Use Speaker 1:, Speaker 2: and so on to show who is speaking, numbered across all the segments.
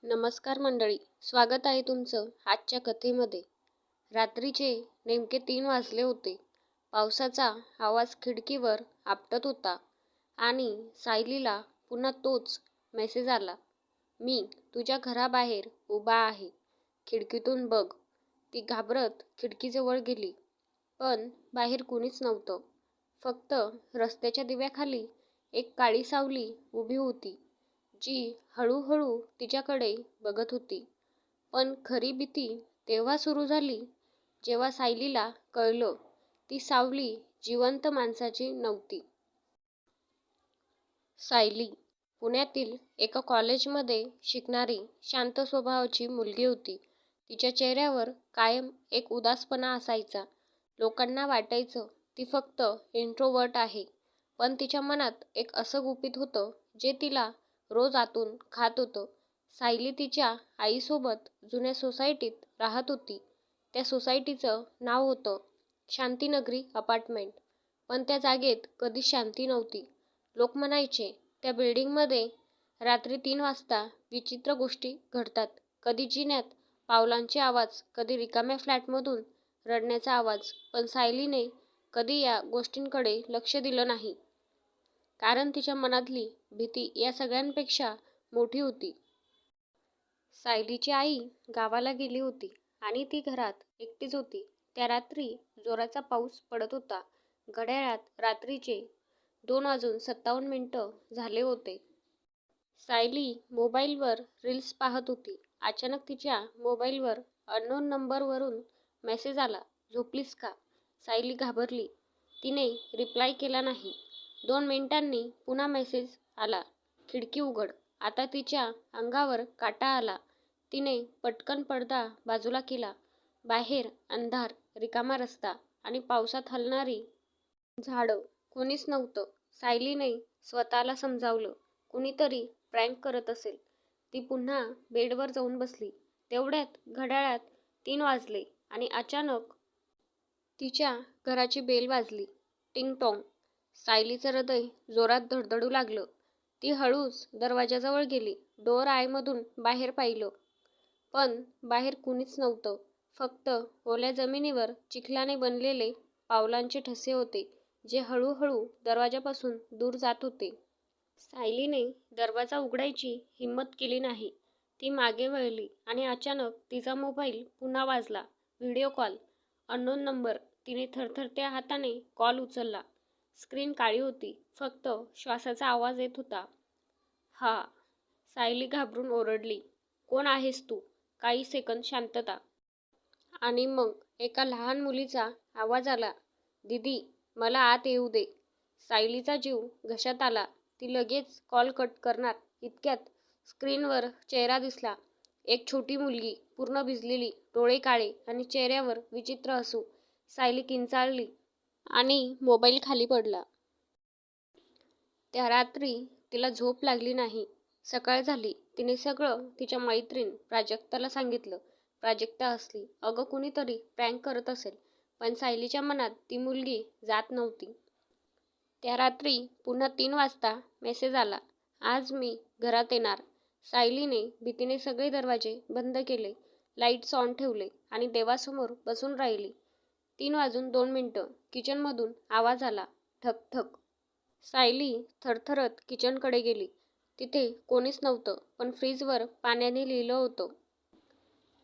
Speaker 1: नमस्कार मंडळी, स्वागत आहे तुमचं आजच्या कथेमध्ये. रात्रीचे नेमके 3 वाजले होते. पावसाचा आवाज खिडकीवर आपटत होता आणि सायलीला पुन्हा तोच मेसेज आला. मी तुझ्या घराबाहेर उभा आहे, खिडकीतून बघ. ती घाबरत खिडकीजवळ गेली, पण बाहेर कुणीच नव्हतं. फक्त रस्त्याच्या दिव्याखाली एक काळी सावली उभी होती, जी हळूहळू तिच्याकडे बघत होती. पण खरी भीती तेव्हा सुरू झाली, जेव्हा सायलीला कळलं ती सावली जिवंत माणसाची नव्हती. सायली पुण्यातील एका कॉलेजमध्ये शिकणारी शांत स्वभावाची मुलगी होती. तिच्या चेहऱ्यावर कायम एक उदासपणा असायचा. लोकांना वाटायचं ती फक्त इंट्रोवर्ट आहे, पण तिच्या मनात एक असं गुपित होतं जे तिला रोज आतून खात होतं. सायली तिच्या आईसोबत जुन्या सोसायटीत राहत होती. त्या सोसायटीचं नाव होतं शांतीनगरी अपार्टमेंट. पण त्या जागेत कधीच शांती नव्हती. लोक म्हणायचे त्या बिल्डिंगमध्ये रात्री 3 वाजता विचित्र गोष्टी घडतात. कधी जिन्यात पावलांचे आवाज, कधी रिकाम्या फ्लॅटमधून रडण्याचा आवाज. पण सायलीने कधी या गोष्टींकडे लक्ष दिलं नाही, कारण तिच्या मनातली भीती या सगळ्यांपेक्षा मोठी होती. सायलीची आई गावाला गेली होती आणि ती घरात एकटीच होती. त्या रात्री जोराचा पाऊस पडत होता. घड्याळात रात्रीचे 2:57 झाले होते. सायली मोबाईलवर रील्स पाहत होती. अचानक तिच्या मोबाईलवर अननोन नंबरवरून मेसेज आला. झोपलीस का? सायली घाबरली. तिने रिप्लाय केला नाही. 2 मिनिटांनी पुन्हा मेसेज आला. खिडकी उघड. आता तिच्या अंगावर काटा आला. तिने पटकन पडदा बाजूला केला. बाहेर अंधार, रिकामा रस्ता आणि पावसात हलणारी झाडं. कोणीच नव्हतं. सायलीने स्वतःला समजावलं, कुणीतरी प्रँक करत असेल. ती पुन्हा बेडवर जाऊन बसली. तेवढ्यात घड्याळात 3 वाजले आणि अचानक तिच्या घराची बेल वाजली. टिंग टॉंग. सायलीचं हृदय जोरात धडधडू लागलं. ती हळूच दरवाजाजवळ गेली. डोअर आयमधून बाहेर पाहिलं, पण बाहेर कुणीच नव्हतं. फक्त ओल्या जमिनीवर चिखलाने बनलेले पावलांचे ठसे होते, जे हळूहळू दरवाजापासून दूर जात होते. सायलीने दरवाजा उघडायची हिंमत केली नाही. ती मागे वळली आणि अचानक तिचा मोबाईल पुन्हा वाजला. Video call. Unknown number. तिने थरथरत्या हाताने कॉल उचलला. स्क्रीन काळी होती. फक्त श्वासाचा आवाज येत होता. हा. सायली घाबरून ओरडली. कोण आहेस तू? काही सेकंद शांतता. आणि मग एका लहान मुलीचा आवाज आला. दीदी, मला आत येऊ दे. सायलीचा जीव घशात आला. ती लगेच कॉल कट करणार इतक्यात स्क्रीनवर चेहरा दिसला. एक छोटी मुलगी, पूर्ण भिजलेली, डोळे काळे आणि चेहऱ्यावर विचित्र हसू. सायली किंचाळली आणि मोबाईल खाली पडला. त्या रात्री तिला झोप लागली नाही. सकाळ झाली. तिने सगळं तिच्या मैत्रीण प्राजक्ताला सांगितलं. प्राजक्ता हसली. अगं, कुणीतरी प्रँक करत असेल. पण सायलीच्या मनात ती मुलगी जात नव्हती. त्या रात्री पुन्हा 3 वाजता मेसेज आला. आज मी घरात येणार. सायलीने भीतीने सगळे दरवाजे बंद केले, लाईट्स ऑन ठेवले आणि देवासमोर बसून राहिली. 3:02 किचनमधून आवाज आला. ठक ठक. सायली थरथरत किचनकडे गेली. तिथे कोणीच नव्हतं, पण फ्रीजवर पाण्याने लिहिलं होतं,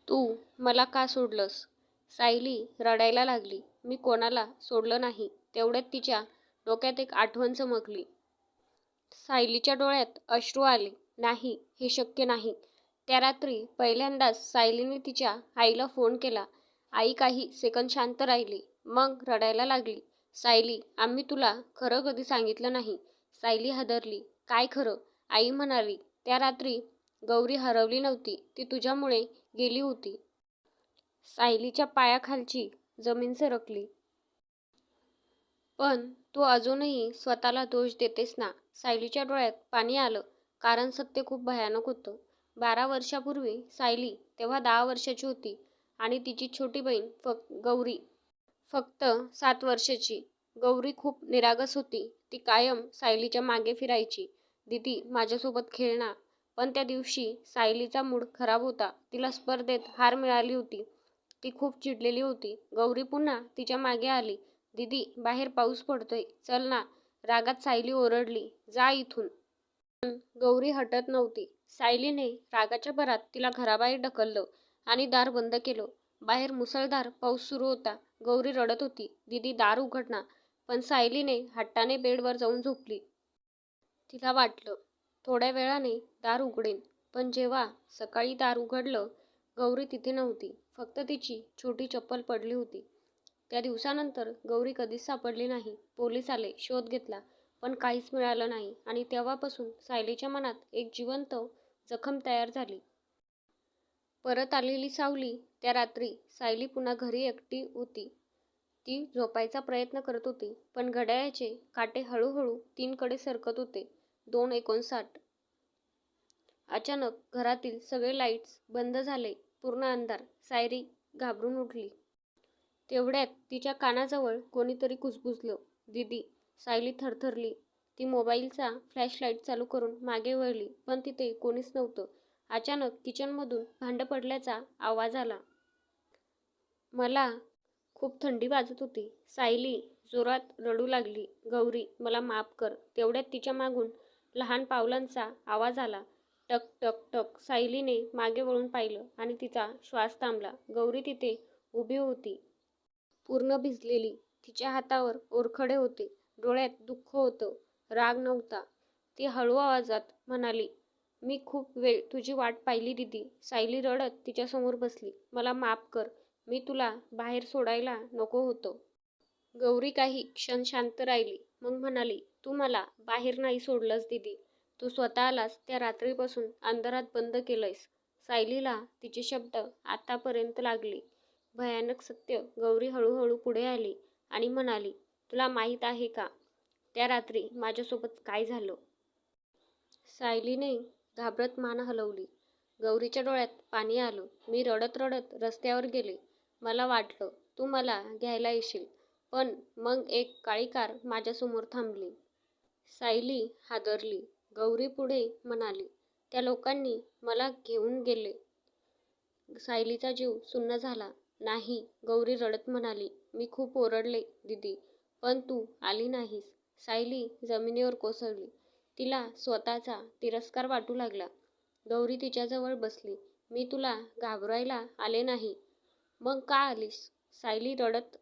Speaker 1: तू मला का सोडलंस? सायली रडायला लागली. मी कोणाला सोडलं नाही. तेवढ्यात तिच्या डोक्यात एक आठवण चमकली. सायलीच्या डोळ्यात अश्रू आले. नाही, हे शक्य नाही. त्या रात्री पहिल्यांदाच सायलीने तिच्या आईला फोन केला. आई काही सेकंद शांत राहिली, मग रडायला लागली. सायली, आम्ही तुला खरं कधी सांगितलं नाही. सायली हादरली. काय खरं? आई म्हणाली, त्या रात्री गौरी हरवली नव्हती, ती तुझ्यामुळे गेली होती. सायलीच्या पायाखालची जमीन सरकली. पण तू अजूनही स्वतःला दोष देतेस ना? सायलीच्या डोळ्यात पाणी आलं, कारण सत्य खूप भयानक होतं. 12 वर्षापूर्वी सायली तेव्हा 10 वर्षाची होती आणि तिची छोटी बहीण गौरी फक्त 7 वर्षाची. गौरी खूप निरागस होती. ती कायम सायलीच्या मागे फिरायची. दीदी, माझ्यासोबत खेळ ना. पण त्या दिवशी सायलीचा मूड खराब होता. तिला स्पर्धेत हार मिळाली होती. ती खूप चिडलेली होती. गौरी पुन्हा तिच्या मागे आली. दीदी, बाहेर पाऊस पडतोय, चल ना. रागात सायली ओरडली, जा इथून. पण गौरी हटत नव्हती. सायलीने रागाच्या भरात तिला घराबाहेर ढकललं आणि दार बंद केलं. बाहेर मुसळधार पाऊस सुरू होता. गौरी रडत होती, दीदी दार उघड ना. पण सायलीने हट्टाने बेडवर जाऊन झोपली. तिला वाटलं, थोड्या वेळाने दार उघडेन. पण जेव्हा सकाळी दार उघडलं, गौरी तिथे नव्हती. फक्त तिची छोटी चप्पल पडली होती. त्या दिवसानंतर गौरी कधीच सापडली नाही. पोलीस आले, शोध घेतला, पण काहीच मिळालं नाही. आणि तेव्हापासून सायलीच्या मनात एक जिवंत जखम तयार झाली. परत आलेली सावली. त्या रात्री सायली पुन्हा घरी एकटी होती. ती झोपायचा प्रयत्न करत होती, पण घड्याळाचे काटे हळूहळू 3 कडे सरकत होते. 2:59. अचानक घरातील सगळे लाईट्स बंद झाले. पूर्ण अंधार. सायली घाबरून उठली. तेवढ्यात तिच्या कानाजवळ कोणीतरी कुजबुजलं, दीदी. सायली थरथरली. ती मोबाईलचा फ्लॅशलाईट चालू करून मागे वळली, पण तिथे कोणीच नव्हतं. अचानक किचनमधून भांडं पडल्याचा आवाज आला. मला खूप थंडी वाजत होती. सायली जोरात रडू लागली, गौरी, मला माफ कर. तेवढ्यात तिच्या मागून लहान पावलांचा आवाज आला. टक टक टक. सायलीने मागे वळून पाहिलं आणि तिचा श्वास थांबला. गौरी तिथे उभी होती, पूर्ण भिजलेली. तिच्या हातावर ओरखडे होते. डोळ्यात दुःख होतं, राग नव्हता. ती हळू आवाजात म्हणाली, मी खूप वेळ तुझी वाट पाहिली दीदी. सायली रडत तिच्यासमोर बसली. मला माफ कर. मी तुला बाहेर सोडायला नको होतं. गौरी काही क्षण शांत राहिली. मग म्हणाली, तू मला बाहेर नाही सोडलंस दीदी. तू स्वतःलाच त्या रात्रीपासून अंधारात बंद केलंयस. सायलीला तिचे शब्द आतापर्यंत लागले. भयानक सत्य. गौरी हळूहळू पुढे आली आणि म्हणाली, तुला माहीत आहे का त्या रात्री माझ्यासोबत काय झालं? सायलीने घाबरत मान हलवली. गौरीच्या डोळ्यात पाणी आलं. मी रडत रडत रस्त्यावर गेले. मला वाटलं तू मला घ्यायला येशील. पण मग एक काळी कार माझ्यासमोर थांबली. सायली हादरली. गौरी पुढे म्हणाली, त्या लोकांनी मला घेऊन गेले. सायलीचा जीव सुन्न झाला. नाही, गौरी रडत म्हणाली, मी खूप ओरडले दीदी, पण तू आली नाहीस. सायली जमिनीवर कोसळली. तिला स्वतःचा तिरस्कार वाटू लागला. गौरी तिच्याजवळ बसली. मी तुला घाबरायला आले नाही. मग का आलीस? सायली रडत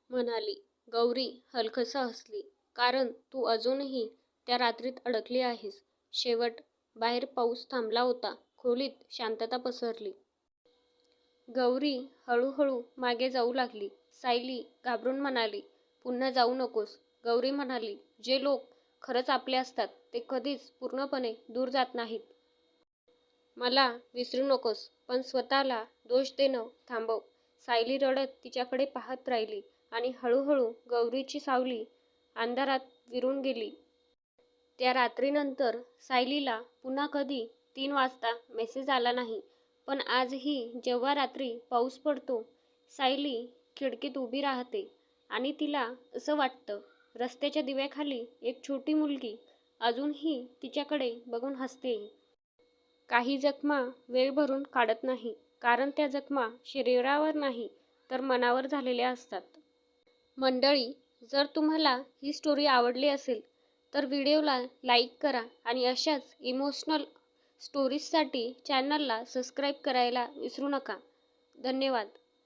Speaker 1: म्हणाली. गौरी हलकसं हसली. कारण तू अजूनही त्या रात्रीत अडकली आहेस. शेवट. बाहेर पाऊस थांबला होता. खोलीत शांतता पसरली. गौरी हळूहळू मागे जाऊ लागली. सायली घाबरून म्हणाली, पुन्हा जाऊ नकोस. गौरी म्हणाली, जे लोक खरंच आपले असतात ते कधीच पूर्णपणे दूर जात नाहीत. मला विसरू नकोस, पण स्वतःला दोष देणं थांबव. सायली रडत तिच्याकडे पाहत राहिली आणि हळूहळू गौरीची सावली अंधारात विरून गेली. त्या रात्रीनंतर सायलीला पुन्हा कधी 3 वाजता मेसेज आला नाही. पण आजही जेव्हा रात्री पाऊस पडतो, सायली खिडकीत उभी राहते आणि तिला असं वाटतं, रस्त्याच्या दिव्याखाली एक छोटी मुलगी अजूनही तिच्याकडे बघून हसते. काही जखमा वेळ भरून काढत नाही, कारण त्या जखमा शरीरावर नाही तर मनावर झालेल्या असतात. मंडळी, जर तुम्हाला ही स्टोरी आवडली असेल तर व्हिडिओला लाईक करा आणि अशाच इमोशनल स्टोरीजसाठी चॅनलला सबस्क्राईब करायला विसरू नका. धन्यवाद.